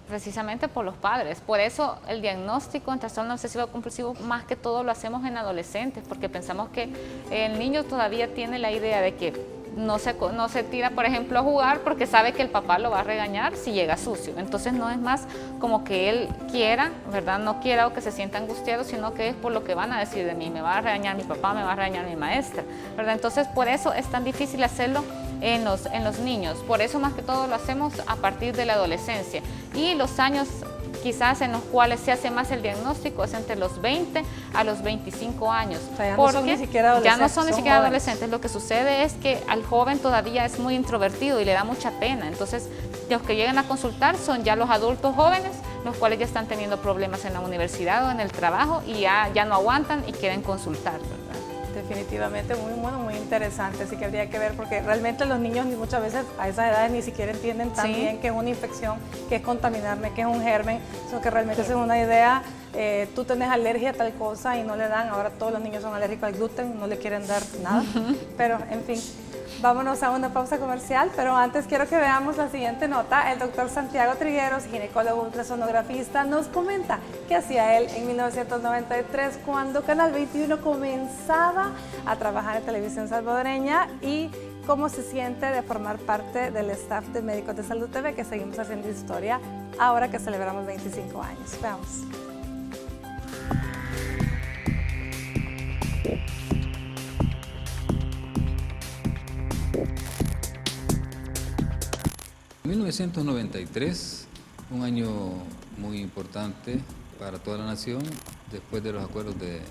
precisamente por los padres. Por eso el diagnóstico en trastorno obsesivo compulsivo más que todo lo hacemos en adolescentes, porque pensamos que el niño todavía tiene la idea de que no se tira, por ejemplo, a jugar porque sabe que el papá lo va a regañar si llega sucio. Entonces no es más como que él quiera, ¿verdad? No quiera o que se sienta angustiado, sino que es por lo que van a decir de mí. Me va a regañar mi papá, me va a regañar mi maestra, ¿verdad? Entonces por eso es tan difícil hacerlo en los niños. Por eso más que todo lo hacemos a partir de la adolescencia. Y los años quizás en los cuales se hace más el diagnóstico es entre los 20 a los 25 años. O sea, ya no son ni siquiera adolescentes. Ya no son ni siquiera adolescentes. Lo que sucede es que al joven todavía es muy introvertido y le da mucha pena. Entonces, los que llegan a consultar son ya los adultos jóvenes, los cuales ya están teniendo problemas en la universidad o en el trabajo y ya no aguantan y quieren consultar, ¿verdad? Definitivamente muy bueno, muy interesante, así que habría que ver, porque realmente los niños muchas veces a esas edades ni siquiera entienden tan bien que es una infección, que es contaminarme, que es un germen, sino que realmente es una idea, tú tenés alergia a tal cosa y no le dan, ahora todos los niños son alérgicos al gluten, no le quieren dar nada, pero en fin. Vámonos a una pausa comercial, pero antes quiero que veamos la siguiente nota. El doctor Santiago Trigueros, ginecólogo ultrasonografista, nos comenta qué hacía él en 1993 cuando Canal 21 comenzaba a trabajar en televisión salvadoreña y cómo se siente de formar parte del staff de Médicos de Salud TV, que seguimos haciendo historia ahora que celebramos 25 años. Veamos. En 1993, un año muy importante para toda la nación, después de los acuerdos de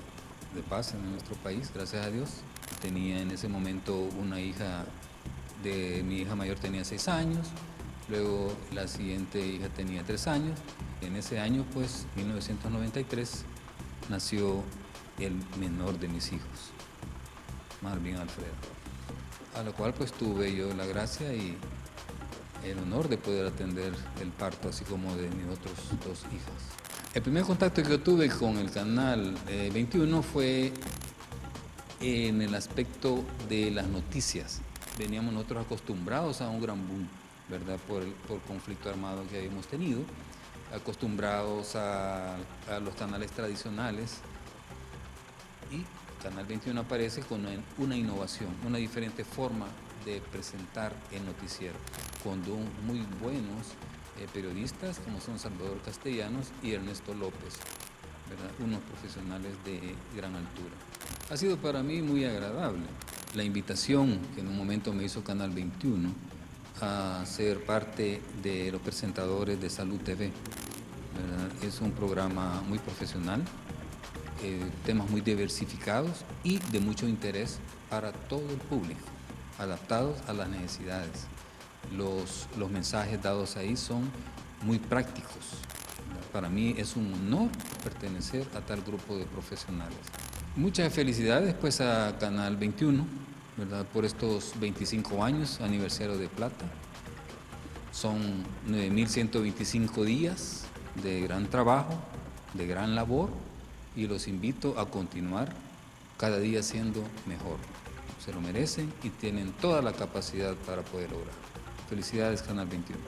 paz en nuestro país, gracias a Dios. Tenía en ese momento una hija, mi hija mayor tenía 6 años, luego la siguiente hija tenía 3 años. En ese año, pues, 1993, nació el menor de mis hijos, Marvin Alfredo, a lo cual pues tuve yo la gracia y el honor de poder atender el parto, así como de mis otros 2 hijas. El primer contacto que yo tuve con el Canal 21 fue en el aspecto de las noticias. Veníamos nosotros acostumbrados a un gran boom, ¿verdad? Por conflicto armado que habíamos tenido, acostumbrados a los canales tradicionales, y Canal 21 aparece con una innovación, una diferente forma de presentar el noticiero, con muy buenos periodistas como son Salvador Castellanos y Ernesto López, ¿verdad? Unos profesionales de gran altura. Ha sido para mí muy agradable la invitación que en un momento me hizo Canal 21 a ser parte de los presentadores de Salud TV, ¿verdad? Es un programa muy profesional, temas muy diversificados y de mucho interés para todo el público, adaptados a las necesidades. Los mensajes dados ahí son muy prácticos. Para mí es un honor pertenecer a tal grupo de profesionales. Muchas felicidades pues a Canal 21, ¿verdad? Por estos 25 años, aniversario de plata. Son 9.125 días de gran trabajo, de gran labor, y los invito a continuar cada día siendo mejor. Se lo merecen y tienen toda la capacidad para poder lograr. Felicidades, Canal 21.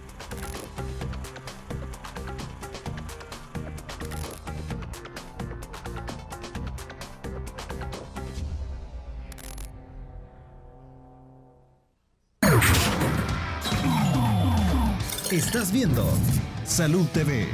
Estás viendo Salud TV.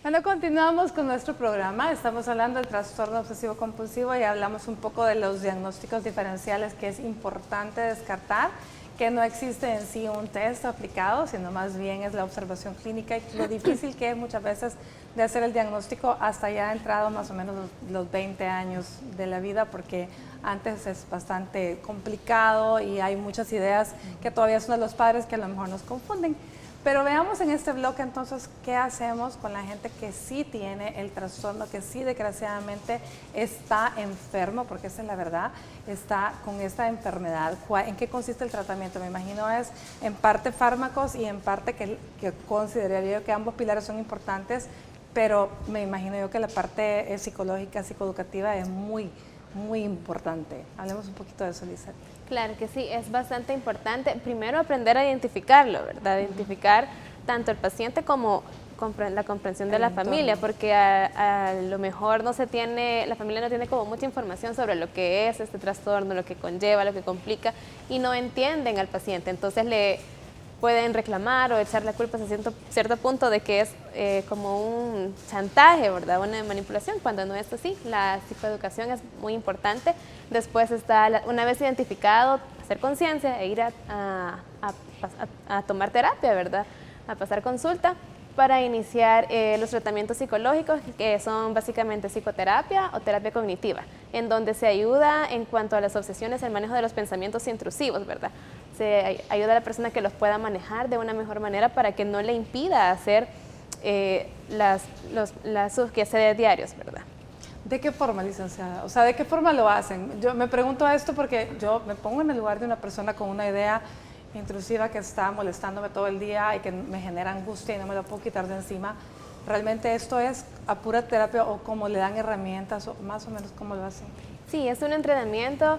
Bueno, continuamos con nuestro programa. Estamos hablando del trastorno obsesivo compulsivo y hablamos un poco de los diagnósticos diferenciales que es importante descartar, que no existe en sí un test aplicado, sino más bien es la observación clínica y lo difícil que es muchas veces de hacer el diagnóstico hasta ya entrado más o menos los 20 años de la vida, porque antes es bastante complicado y hay muchas ideas que todavía son de los padres que a lo mejor nos confunden. Pero veamos en este bloque entonces qué hacemos con la gente que sí tiene el trastorno, que sí desgraciadamente está enfermo, porque esa es la verdad, está con esta enfermedad. ¿En qué consiste el tratamiento? Me imagino es en parte fármacos y en parte que consideraría yo que ambos pilares son importantes, pero me imagino yo que la parte psicológica, psicoeducativa es muy importante. Hablemos un poquito de eso, Lizeth. Claro que sí, es bastante importante. Primero aprender a identificarlo, ¿verdad? Identificar tanto el paciente como la comprensión de la familia, porque a lo mejor la familia no tiene como mucha información sobre lo que es este trastorno, lo que conlleva, lo que complica, y no entienden al paciente. Entonces le pueden reclamar o echar la culpa hasta cierto punto de que es como un chantaje, ¿verdad? Una manipulación, cuando no es así. La psicoeducación es muy importante. Después está, una vez identificado, hacer conciencia e ir a tomar terapia, ¿verdad? A pasar consulta para iniciar los tratamientos psicológicos, que son básicamente psicoterapia o terapia cognitiva, en donde se ayuda en cuanto a las obsesiones, el manejo de los pensamientos intrusivos, ¿verdad? Se ayuda a la persona que los pueda manejar de una mejor manera para que no le impida hacer sus quehaceres diarios, ¿verdad? ¿De qué forma, licenciada? O sea, ¿de qué forma lo hacen? Yo me pregunto esto porque yo me pongo en el lugar de una persona con una idea intrusiva que está molestándome todo el día y que me genera angustia y no me lo puedo quitar de encima. ¿Realmente esto es a pura terapia o cómo le dan herramientas o más o menos cómo lo hacen? Sí, es un entrenamiento.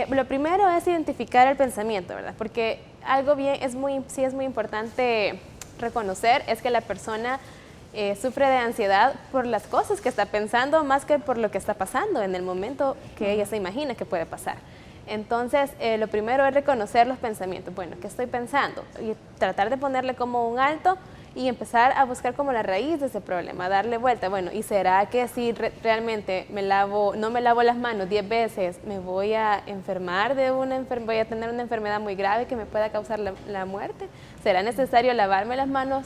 Lo primero es identificar el pensamiento, ¿verdad? Porque algo es muy importante reconocer es que la persona sufre de ansiedad por las cosas que está pensando más que por lo que está pasando en el momento que ella se imagina que puede pasar. Entonces, lo primero es reconocer los pensamientos. Bueno, ¿qué estoy pensando? Y tratar de ponerle como un alto y empezar a buscar como la raíz de ese problema, darle vuelta. Bueno, ¿y será que si realmente no me lavo las manos 10 veces, me voy a enfermar voy a tener una enfermedad muy grave que me pueda causar la muerte? ¿Será necesario lavarme las manos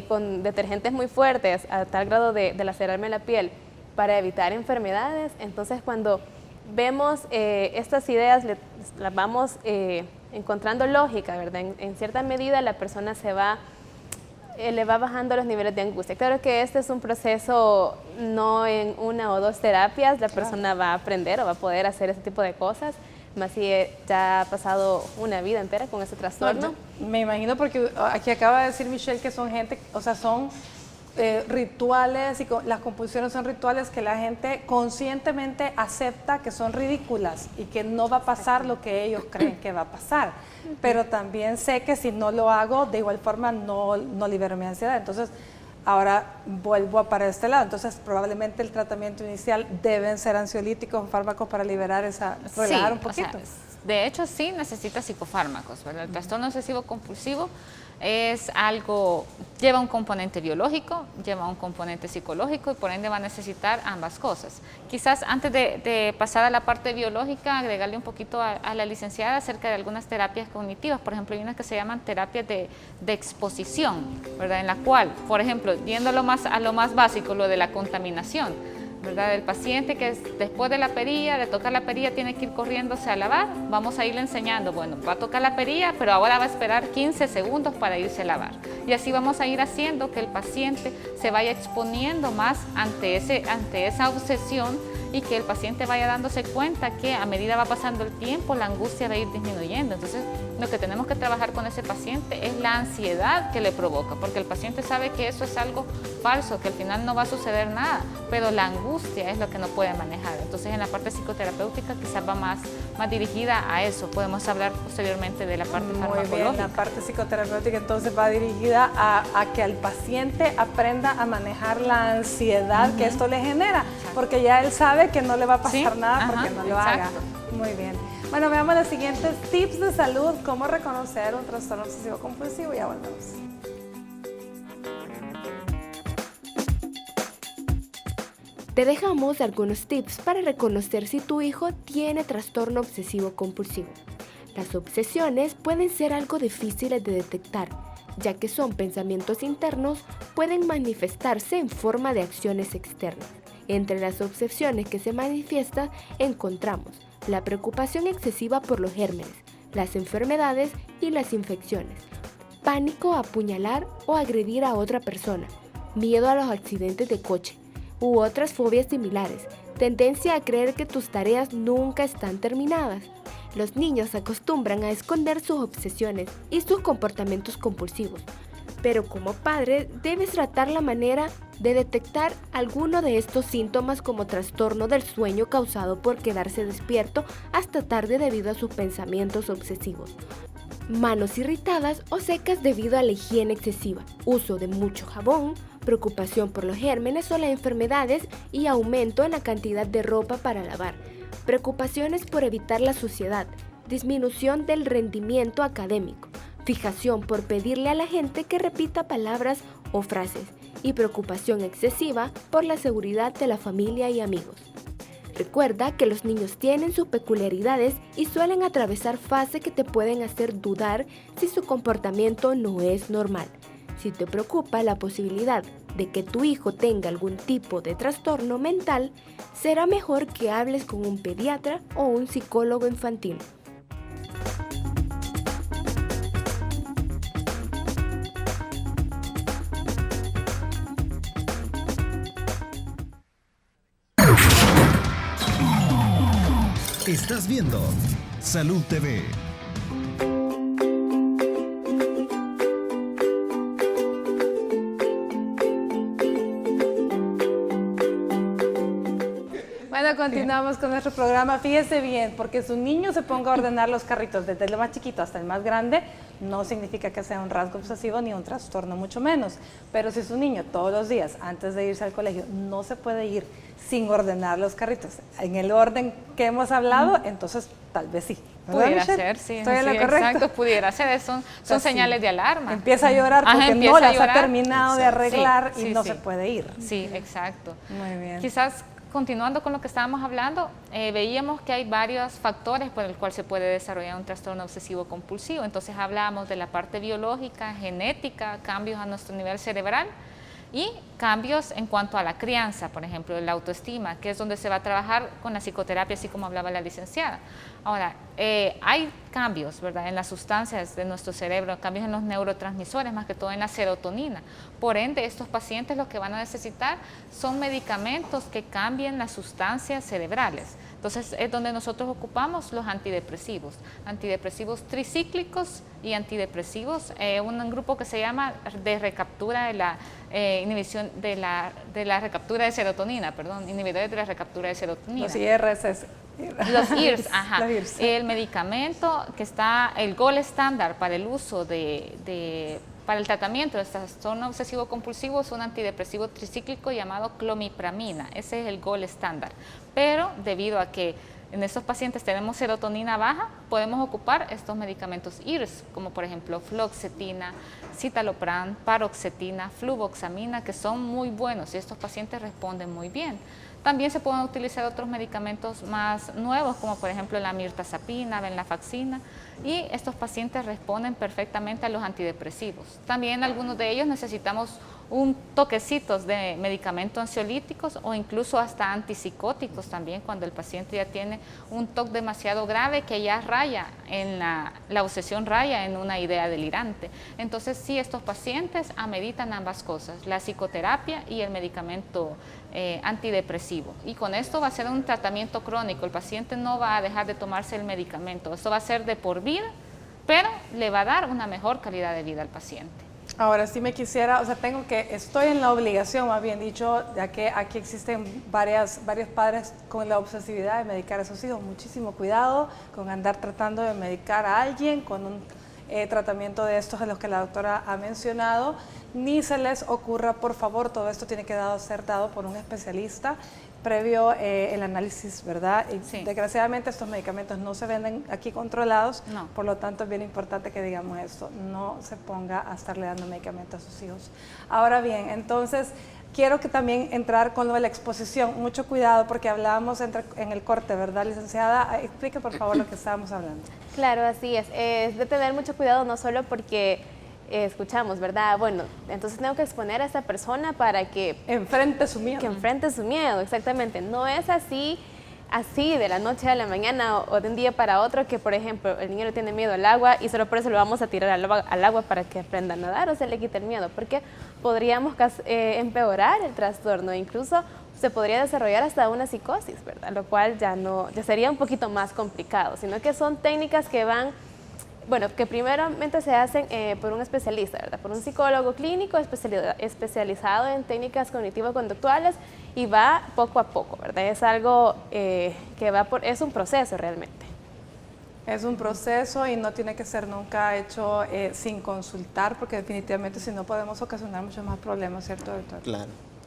con detergentes muy fuertes a tal grado de lacerarme la piel para evitar enfermedades? Entonces, cuando vemos estas ideas, las vamos encontrando lógica, ¿verdad? En cierta medida la persona le va bajando los niveles de angustia. Claro que este es un proceso, no en 1 o 2 terapias, la persona va a aprender o va a poder hacer ese tipo de cosas, más si ya ha pasado una vida entera con ese trastorno. No, me imagino porque aquí acaba de decir Michelle que son gente, o sea, son rituales y las compulsiones son rituales que la gente conscientemente acepta que son ridículas y que no va a pasar lo que ellos creen que va a pasar, pero también sé que si no lo hago de igual forma no libero mi ansiedad. Entonces ahora vuelvo para este lado, entonces probablemente el tratamiento inicial deben ser ansiolíticos, fármacos para liberar relajar un poquito. O sea, de hecho sí necesita psicofármacos, ¿verdad? El trastorno obsesivo compulsivo es algo, lleva un componente biológico, lleva un componente psicológico y por ende va a necesitar ambas cosas. Quizás antes de pasar a la parte biológica, agregarle un poquito a la licenciada acerca de algunas terapias cognitivas. Por ejemplo, hay unas que se llaman terapias de exposición, ¿verdad? En la cual, por ejemplo, yendo a lo más básico, lo de la contaminación, ¿verdad? El paciente que después de tocar la perilla tiene que ir corriéndose a lavar, vamos a irle enseñando, bueno, va a tocar la perilla, pero ahora va a esperar 15 segundos para irse a lavar. Y así vamos a ir haciendo que el paciente se vaya exponiendo más ante esa obsesión y que el paciente vaya dándose cuenta que a medida va pasando el tiempo la angustia va a ir disminuyendo. Entonces, lo que tenemos que trabajar con ese paciente es la ansiedad que le provoca, porque el paciente sabe que eso es algo falso, que al final no va a suceder nada, pero la angustia es lo que no puede manejar. Entonces en la parte psicoterapéutica quizás va más dirigida a eso. Podemos hablar posteriormente de la parte farmacológica. Muy bien, la parte psicoterapéutica entonces va dirigida a que el paciente aprenda a manejar la ansiedad que esto le genera, porque ya él sabe que no le va a pasar nada porque no lo haga. Muy bien. Bueno, veamos los siguientes tips de salud, cómo reconocer un trastorno obsesivo compulsivo. Ya volvemos. Te dejamos algunos tips para reconocer si tu hijo tiene trastorno obsesivo compulsivo. Las obsesiones pueden ser algo difíciles de detectar, ya que son pensamientos internos, pueden manifestarse en forma de acciones externas. Entre las obsesiones que se manifiestan encontramos la preocupación excesiva por los gérmenes, las enfermedades y las infecciones, pánico a apuñalar o agredir a otra persona, miedo a los accidentes de coche u otras fobias similares, tendencia a creer que tus tareas nunca están terminadas. Los niños acostumbran a esconder sus obsesiones y sus comportamientos compulsivos, pero como padre debes tratar la manera de detectar alguno de estos síntomas como trastorno del sueño causado por quedarse despierto hasta tarde debido a sus pensamientos obsesivos, manos irritadas o secas debido a la higiene excesiva, uso de mucho jabón, preocupación por los gérmenes o las enfermedades y aumento en la cantidad de ropa para lavar, preocupaciones por evitar la suciedad, disminución del rendimiento académico, fijación por pedirle a la gente que repita palabras o frases y preocupación excesiva por la seguridad de la familia y amigos. Recuerda que los niños tienen sus peculiaridades y suelen atravesar fases que te pueden hacer dudar si su comportamiento no es normal. Si te preocupa la posibilidad de que tu hijo tenga algún tipo de trastorno mental, será mejor que hables con un pediatra o un psicólogo infantil. Estás viendo Salud TV. Bueno, continuamos con nuestro programa. Fíjese bien, porque su niño se ponga a ordenar los carritos desde el más chiquito hasta el más grande, no significa que sea un rasgo obsesivo ni un trastorno, mucho menos. Pero si su niño todos los días, antes de irse al colegio, no se puede ir sin ordenar los carritos en el orden que hemos hablado, entonces tal vez sí. Pudiera ser, sí. ¿Estoy en sí, lo correcto? Exacto, pudiera ser. Son señales de alarma. Empieza a llorar porque no las ha terminado de arreglar y no se puede ir. Sí, exacto. Muy bien. Quizás continuando con lo que estábamos hablando, veíamos que hay varios factores por el cual se puede desarrollar un trastorno obsesivo compulsivo. Entonces hablábamos de la parte biológica, genética, cambios a nuestro nivel cerebral y cambios en cuanto a la crianza, por ejemplo, la autoestima, que es donde se va a trabajar con la psicoterapia, así como hablaba la licenciada. Ahora, hay cambios, ¿verdad?, en las sustancias de nuestro cerebro, cambios en los neurotransmisores, más que todo en la serotonina. Por ende, estos pacientes lo que van a necesitar son medicamentos que cambien las sustancias cerebrales. Entonces, es donde nosotros ocupamos los antidepresivos tricíclicos y antidepresivos, un grupo que se llama de recaptura de la inhibición de la recaptura de serotonina, inhibidores de la recaptura de serotonina. Los IRS. Los IRS, ajá. El medicamento que está, el gold estándar para el uso para el tratamiento del trastorno obsesivo compulsivo es un antidepresivo tricíclico llamado clomipramina. Ese es el gold estándar. Pero debido a que en estos pacientes tenemos serotonina baja, podemos ocupar estos medicamentos IRS, como por ejemplo fluoxetina, citalopram, paroxetina, fluvoxamina, que son muy buenos y estos pacientes responden muy bien. También se pueden utilizar otros medicamentos más nuevos, como por ejemplo la mirtazapina, venlafaxina, y estos pacientes responden perfectamente a los antidepresivos. También algunos de ellos necesitamos un toquecitos de medicamentos ansiolíticos o incluso hasta antipsicóticos también, cuando el paciente ya tiene un TOC demasiado grave que ya raya en la obsesión, raya en una idea delirante. Entonces sí, estos pacientes ameritan ambas cosas, la psicoterapia y el medicamento antidepresivo, y con esto va a ser un tratamiento crónico. El paciente no va a dejar de tomarse el medicamento, esto va a ser de por vida pero le va a dar una mejor calidad de vida al paciente. Ahora, si me quisiera, o sea, estoy en la obligación, más bien dicho, ya que aquí existen varios padres con la obsesividad de medicar a sus hijos. Muchísimo cuidado con andar tratando de medicar a alguien con un tratamiento de estos de los que la doctora ha mencionado. Ni se les ocurra, por favor, todo esto tiene que ser dado por un especialista previo el análisis, ¿verdad? Y sí. Desgraciadamente estos medicamentos no se venden aquí controlados, no. Por lo tanto es bien importante que digamos esto, no se ponga a estarle dando medicamentos a sus hijos. Ahora bien, entonces quiero que también entrar con lo de la exposición, mucho cuidado porque hablábamos en el corte, ¿verdad, licenciada? Explique por favor lo que estábamos hablando. Claro, así es de tener mucho cuidado no solo porque escuchamos, ¿verdad? Bueno, entonces tengo que exponer a esta persona para que enfrente su miedo. Que enfrente su miedo, exactamente. No es así de la noche a la mañana o de un día para otro que, por ejemplo, el niño le tiene miedo al agua y solo por eso lo vamos a tirar al agua para que aprenda a nadar o se le quite el miedo, porque podríamos empeorar el trastorno, incluso se podría desarrollar hasta una psicosis, ¿verdad? Lo cual ya sería un poquito más complicado, sino que son técnicas que que primeramente se hacen por un especialista, ¿verdad? Por un psicólogo clínico especializado en técnicas cognitivo-conductuales y va poco a poco, ¿verdad? Es algo es un proceso realmente. Es un proceso y no tiene que ser nunca hecho sin consultar, porque definitivamente si no podemos ocasionar muchos más problemas, ¿cierto, doctor?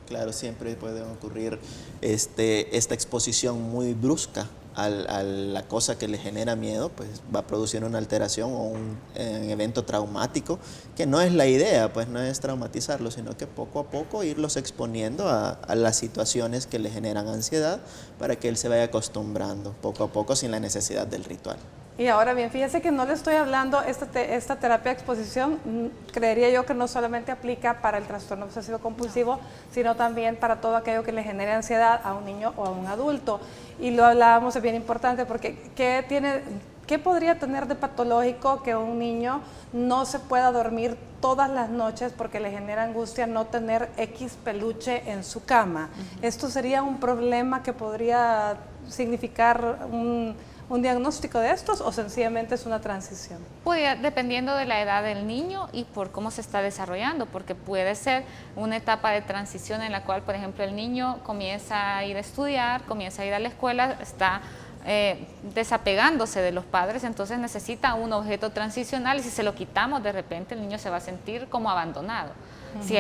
Claro, siempre puede ocurrir esta exposición muy brusca a la cosa que le genera miedo, pues va a producir una alteración o un evento traumático, que no es la idea, pues no es traumatizarlo, sino que poco a poco irlos exponiendo a las situaciones que le generan ansiedad para que él se vaya acostumbrando poco a poco sin la necesidad del ritual. Y ahora bien, fíjese que no le estoy hablando, esta terapia de exposición, creería yo que no solamente aplica para el trastorno obsesivo compulsivo, sino también para todo aquello que le genere ansiedad a un niño o a un adulto. Y lo hablábamos, es bien importante, porque ¿qué podría tener de patológico que un niño no se pueda dormir todas las noches porque le genera angustia no tener X peluche en su cama? ¿Esto sería un problema que podría significar un diagnóstico de estos o sencillamente es una transición? Puede, dependiendo de la edad del niño y por cómo se está desarrollando, porque puede ser una etapa de transición en la cual, por ejemplo, el niño comienza a ir a estudiar, comienza a ir a la escuela, está desapegándose de los padres, entonces necesita un objeto transicional y si se lo quitamos de repente el niño se va a sentir como abandonado. Si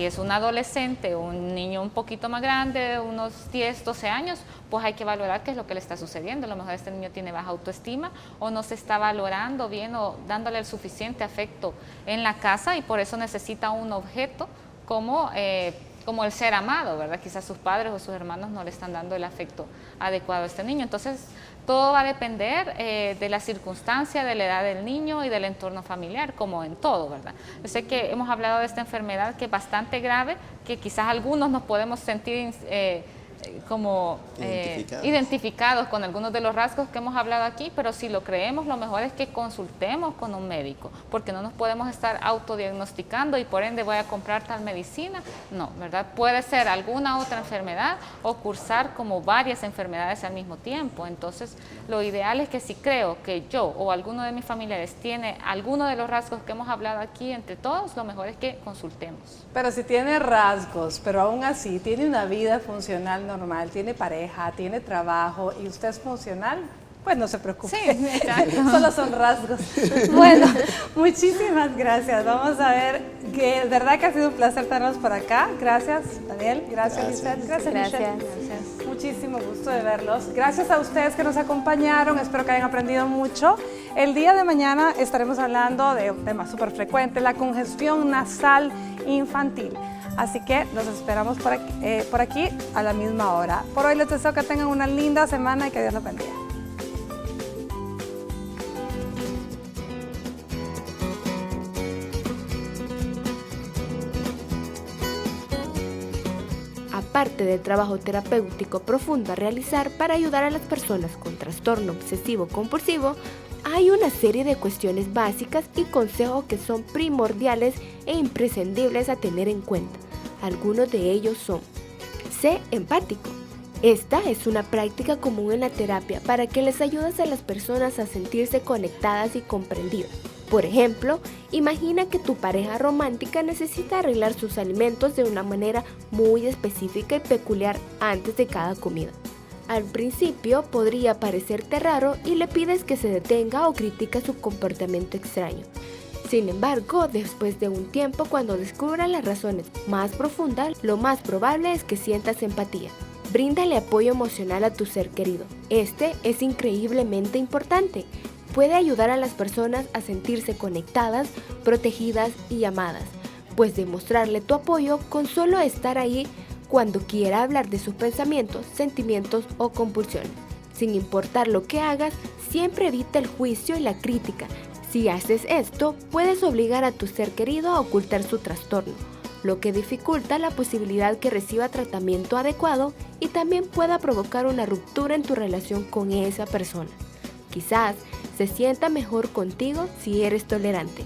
es un adolescente o un niño un poquito más grande, unos 10, 12 años, pues hay que valorar qué es lo que le está sucediendo. A lo mejor este niño tiene baja autoestima o no se está valorando bien o dándole el suficiente afecto en la casa y por eso necesita un objeto como el ser amado, ¿verdad? Quizás sus padres o sus hermanos no le están dando el afecto adecuado a este niño. Entonces, todo va a depender de la circunstancia, de la edad del niño y del entorno familiar, como en todo, ¿verdad? Yo sé que hemos hablado de esta enfermedad que es bastante grave, que quizás algunos nos podemos sentir identificados con algunos de los rasgos que hemos hablado aquí, pero si lo creemos, lo mejor es que consultemos con un médico, porque no nos podemos estar autodiagnosticando y por ende voy a comprar tal medicina. No, ¿verdad? Puede ser alguna otra enfermedad o cursar como varias enfermedades al mismo tiempo. Entonces, lo ideal es que si creo que yo o alguno de mis familiares tiene alguno de los rasgos que hemos hablado aquí entre todos, lo mejor es que consultemos. Pero si tiene rasgos, pero aún así tiene una vida funcional normal, tiene pareja, tiene trabajo y usted es funcional, pues no se preocupe. Sí, exacto. Solo son rasgos. Bueno, muchísimas gracias. Vamos a ver, que de verdad que ha sido un placer tenerlos por acá. Gracias, Daniel. Gracias, Lisette. Gracias, Michelle. Gracias. Muchísimo gusto de verlos. Gracias a ustedes que nos acompañaron. Espero que hayan aprendido mucho. El día de mañana estaremos hablando de un tema súper frecuente, la congestión nasal infantil. Así que los esperamos por aquí a la misma hora. Por hoy les deseo que tengan una linda semana y que Dios los bendiga. Aparte del trabajo terapéutico profundo a realizar para ayudar a las personas con trastorno obsesivo compulsivo, hay una serie de cuestiones básicas y consejos que son primordiales e imprescindibles a tener en cuenta. Algunos de ellos son: sé empático. Esta es una práctica común en la terapia para que les ayudes a las personas a sentirse conectadas y comprendidas. Por ejemplo, imagina que tu pareja romántica necesita arreglar sus alimentos de una manera muy específica y peculiar antes de cada comida. Al principio podría parecerte raro y le pides que se detenga o critica su comportamiento extraño. Sin embargo, después de un tiempo, cuando descubras las razones más profundas, lo más probable es que sientas empatía. Bríndale apoyo emocional a tu ser querido. Este es increíblemente importante. Puede ayudar a las personas a sentirse conectadas, protegidas y amadas, pues demostrarle tu apoyo con solo estar ahí cuando quiera hablar de sus pensamientos, sentimientos o compulsiones. Sin importar lo que hagas, siempre evita el juicio y la crítica. Si haces esto, puedes obligar a tu ser querido a ocultar su trastorno, lo que dificulta la posibilidad que reciba tratamiento adecuado y también pueda provocar una ruptura en tu relación con esa persona. Quizás se sienta mejor contigo si eres tolerante.